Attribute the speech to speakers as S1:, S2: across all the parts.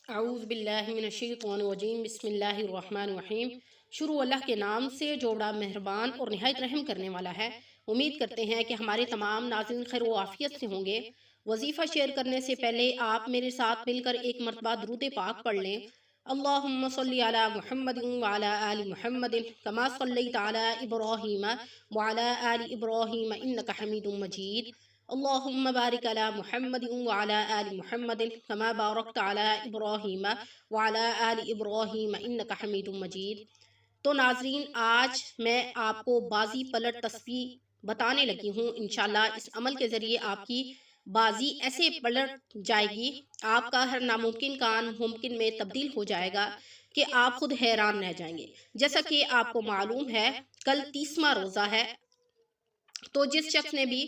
S1: अऊज़ु बिल्लाहि मिनश्शैतानिर्रजीम बिस्मिल्लाहिर्रहमानिर्रहीम। शुरू अल्लाह के नाम से जो बड़ा मेहरबान और निहायत रहम करने वाला है। उम्मीद करते हैं कि हमारे तमाम नाज़रीन खैर व आफियत से होंगे। वजीफ़ा शेयर करने से पहले आप मेरे साथ मिलकर एक मरतबा दुरूद पाक पढ़ लें। अल्लाहुम्मा सल्ली अला मुहम्मदिन व अला आलि मुहम्मदिन कमा सल्लैता अला इब्राहीम व अला आलि इब्राहीम इन्नका हमीदुम मजीद। अल्लाहुम्मा बारिक अला मुहम्मदिन व अला आलि मुहम्मदिन कमा बारकता अला इब्राहीम व अला आलि इब्राहीम इन्नका हमीदुम मजीद। तो नाजरीन, आज मैं आपको बाजी पलट तस्बीह बताने लगी हूँ। इंशाल्लाह इस अमल के ज़रिए आपकी बाजी ऐसे पलट जाएगी, आपका हर नामुमकिन काम मुमकिन में तब्दील हो जाएगा कि आप खुद हैरान रह जाएंगे। जैसा कि आपको मालूम है, कल 30वां रोज़ा है। तो जिस शख्स ने भी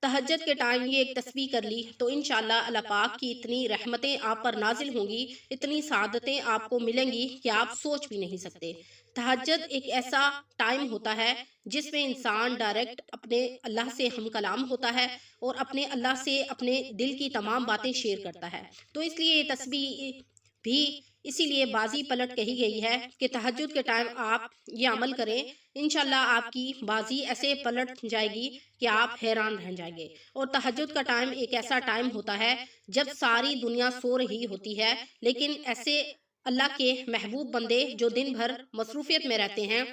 S1: तहज्जुद के टाइम ये एक तस्बीह कर ली तो इंशाअल्लाह अल्लाह पाक की इतनी रहमतें आप पर नाजिल होंगी, इतनी सादतें आपको मिलेंगी कि आप सोच भी नहीं सकते। तहज्जुद एक ऐसा टाइम होता है जिसमें इंसान डायरेक्ट अपने अल्लाह से हम कलाम होता है और अपने अल्लाह से अपने दिल की तमाम बातें शेयर करता है। तो इसलिए ये तस्बीह भी इसीलिए बाजी पलट कही गई है कि तहज्जुद के टाइम आप ये अमल करें, इंशाल्लाह आपकी बाजी ऐसे पलट जाएगी कि आप हैरान रह जाएंगे। और तहज्जुद का टाइम एक ऐसा टाइम होता है जब सारी दुनिया सो रही होती है, लेकिन ऐसे अल्लाह के महबूब बंदे जो दिन भर मसरूफियत में रहते हैं,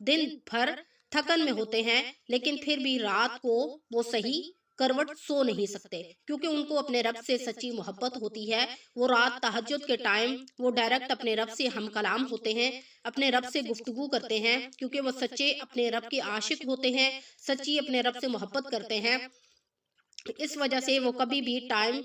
S1: दिन भर थकन में होते हैं, लेकिन फिर भी रात को वो सही करवट सो नहीं सकते, क्योंकि उनको अपने रब से सच्ची मोहब्बत होती है। वो रात तहज्जुद के टाइम वो डायरेक्ट अपने रब से हम कलाम होते हैं, अपने रब से गुफ्तगू करते हैं, क्योंकि वो सच्चे अपने रब के आशिक होते हैं, सच्ची अपने रब से मोहब्बत करते हैं। इस वजह से वो कभी भी टाइम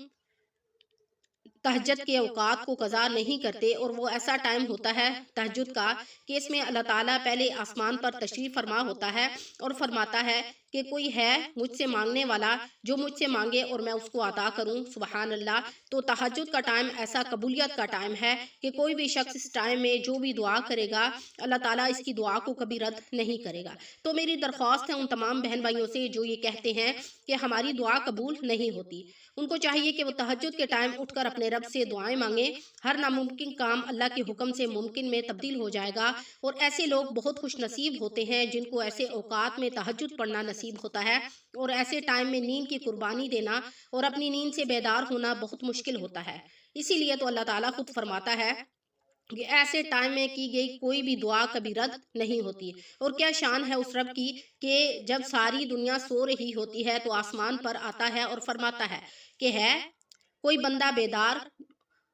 S1: तहज्जुद के औकात को कज़ा नहीं करते। और वो ऐसा टाइम होता है तहज्जुद का कि इसमें अल्लाह ताला पहले आसमान पर तशरीफ़ फरमा होता है और फरमाता है कि कोई है मुझसे मांगने वाला जो मुझसे मांगे और मैं उसको अता करूं। सुबहान अल्लाह। तो तहज्जुद का टाइम ऐसा कबूलियत का टाइम है कि कोई भी शख्स इस टाइम में जो भी दुआ करेगा, अल्लाह ताला इसकी दुआ को कभी रद्द नहीं करेगा। तो मेरी दरख्वास्त है उन तमाम बहन भाइयों से जो ये कहते हैं कि हमारी दुआ कबूल नहीं होती, उनको चाहिए कि वो तहज्जुद के टाइम उठकर अपने रब से दुआएं मांगे। हर नामुमकिन काम अल्लाह के हुक्म से मुमकिन में तब्दील हो जाएगा। और ऐसे लोग बहुत खुश नसीब होते हैं जिनको ऐसे औकात में तहज्जुद पढ़ना नसीब होता है। और ऐसे टाइम में नींद की कुर्बानी देना और अपनी नींद से बेदार होना बहुत मुश्किल होता है। इसीलिए तो अल्लाह ताला खुद फरमाता है कि ऐसे टाइम में की गई कोई भी दुआ कभी रद्द नहीं होती। और क्या शान है उस रब की कि जब सारी दुनिया सो रही होती है तो आसमान पर आता है और फरमाता है कि है कोई बंदा बेदार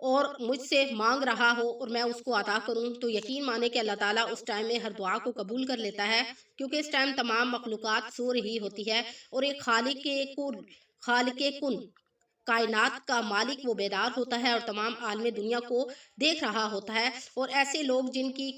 S1: और मुझसे मांग रहा हो और मैं उसको अता करूं। तो यकीन माने कि अल्लाह ताला उस टाइम में हर दुआ को कबूल कर लेता है, क्योंकि इस टाइम तमाम मखलूक़ात सो रही होती है और एक खालिक कुन कायनात का मालिक वो बेदार होता है और तमाम आलम दुनिया को देख रहा होता है। और ऐसे लोग जिनकी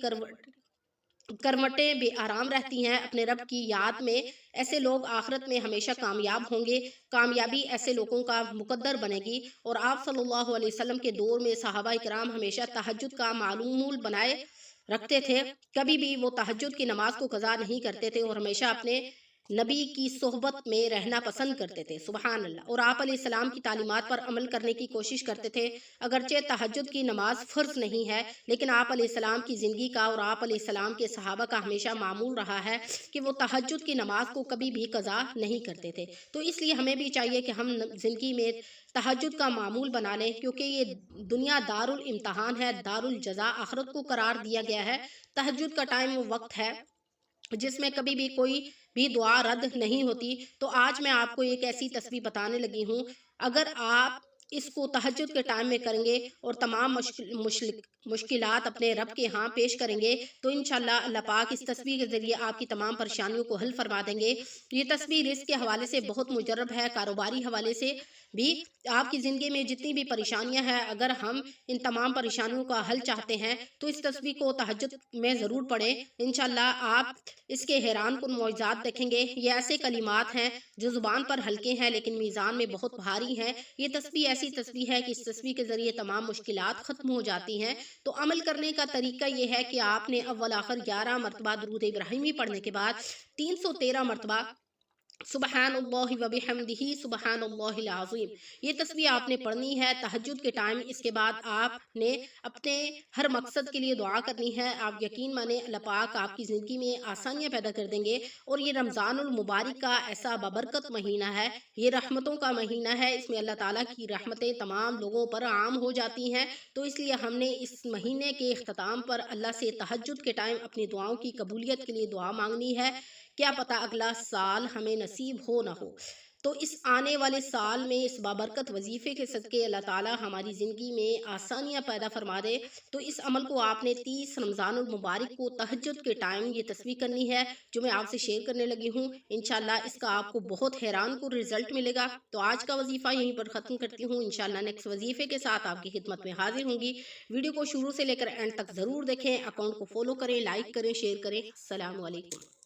S1: करवटें बेआराम रहती हैं अपने रब की याद में, ऐसे लोग आखिरत में हमेशा कामयाब होंगे। कामयाबी ऐसे लोगों का मुकद्दर बनेगी। और आप सल्लल्लाहु अलैहि वसल्लम के दौर में सहाबा इकराम हमेशा तहज्जुद का मालूम बनाए रखते थे। कभी भी वो तहज्जुद की नमाज को कज़ा नहीं करते थे और हमेशा अपने नबी की सोहबत में रहना पसंद करते थे। सुबहान अल्लाह। और आप अलैहिस्सलाम की तालीमात पर अमल करने की कोशिश करते थे। अगरचे तहज्जुद की नमाज फ़र्ज नहीं है, लेकिन आप अलैहिस्सलाम की ज़िंदगी का और आप अलैहिस्सलाम के सहाबा का हमेशा मामूल रहा है कि वो तहज्जुद की नमाज को कभी भी कज़ा नहीं करते थे। तो इसलिए हमें भी चाहिए कि हम ज़िंदगी में तहज्जुद का मामूल बना लें, क्योंकि ये दुनिया दारुल इम्तहान है, दारुल जज़ा आखिरत को करार दिया गया है। तहज्जुद का टाइम वो वक्त है जिसमें कभी भी कोई भी दुआ रद्द नहीं होती। तो आज मैं आपको एक ऐसी तस्बीह बताने लगी हूँ, अगर आप इसको तहज्जुद के टाइम में करेंगे और तमाम मुश्किलात अपने रब के यहाँ पेश करेंगे तो इंशाल्लाह अल्लाह पाक इस तस्बीह के ज़रिए आपकी तमाम परेशानियों को हल फरमा देंगे। ये तस्बीह रिज़्क़ के हवाले से बहुत मुजर्रब है, कारोबारी हवाले से भी। आपकी ज़िंदगी में जितनी भी परेशानियां हैं, अगर हम इन तमाम परेशानियों का हल चाहते हैं तो इस तस्बीह को तहज्जुद में ज़रूर पढ़ें। इंशाल्लाह आप इसके हैरान कुन मौजज़ात देखेंगे। ये ऐसे कलिमात हैं जो ज़ुबान पर हल्के हैं लेकिन मीज़ान में बहुत भारी हैं। ये तस्बीह ऐसी तस्बीह है कि इस तस्बीह के ज़रिए तमाम मुश्किलात ख़त्म हो जाती हैं। तो अमल करने का तरीका ये है कि आपने अव्वल आखिर 11 मरतबा दुरूद इब्राहिमी पढ़ने के बाद 313 मरतबा सुबहानल्लाहि व बिहम्दिही सुबहानल्लाहिल अज़ीम। ये तस्बीह आपने पढ़नी है तहज्जुद के टाइम। इसके बाद आपने अपने हर मकसद के लिए दुआ करनी है। आप यकीन माने अल्लाह पाक आपकी ज़िंदगी में आसानियाँ पैदा कर देंगे। और ये रमज़ानुल मुबारक का ऐसा बबरकत महीना है, ये रहमतों का महीना है। इसमें अल्लाह ताला की रहमतें तमाम लोगों पर आम हो जाती हैं। तो इसलिए हमने इस महीने के इख्तिताम पर अल्लाह से तहज्जुद के टाइम अपनी दुआओं की कबूलियत के लिए दुआ मांगनी है। क्या पता अगला साल हमें नसीब हो ना हो। तो इस आने वाले साल में इस बाबरकत वजीफ़े के सदके अल्लाह ताला हमारी ज़िंदगी में आसानियाँ पैदा फरमा दे। तो इस अमल को आपने 30 रमज़ानुल मुबारक को तहज्जुद के टाइम ये तस्बीह करनी है, जो मैं आपसे शेयर करने लगी हूँ। इंशाल्लाह इसका आपको बहुत हैरान को रिजल्ट मिलेगा। तो आज का वजीफ़ा यहीं पर ख़त्म करती हूँ। इंशाल्लाह नेक्स्ट वजीफ़े के साथ आपकी खिदमत में हाजिर होंगी। वीडियो को शुरू से लेकर एंड तक ज़रूर देखें। अकाउंट को फॉलो करें, लाइक करें, शेयर करें। अस्सलामु अलैकुम।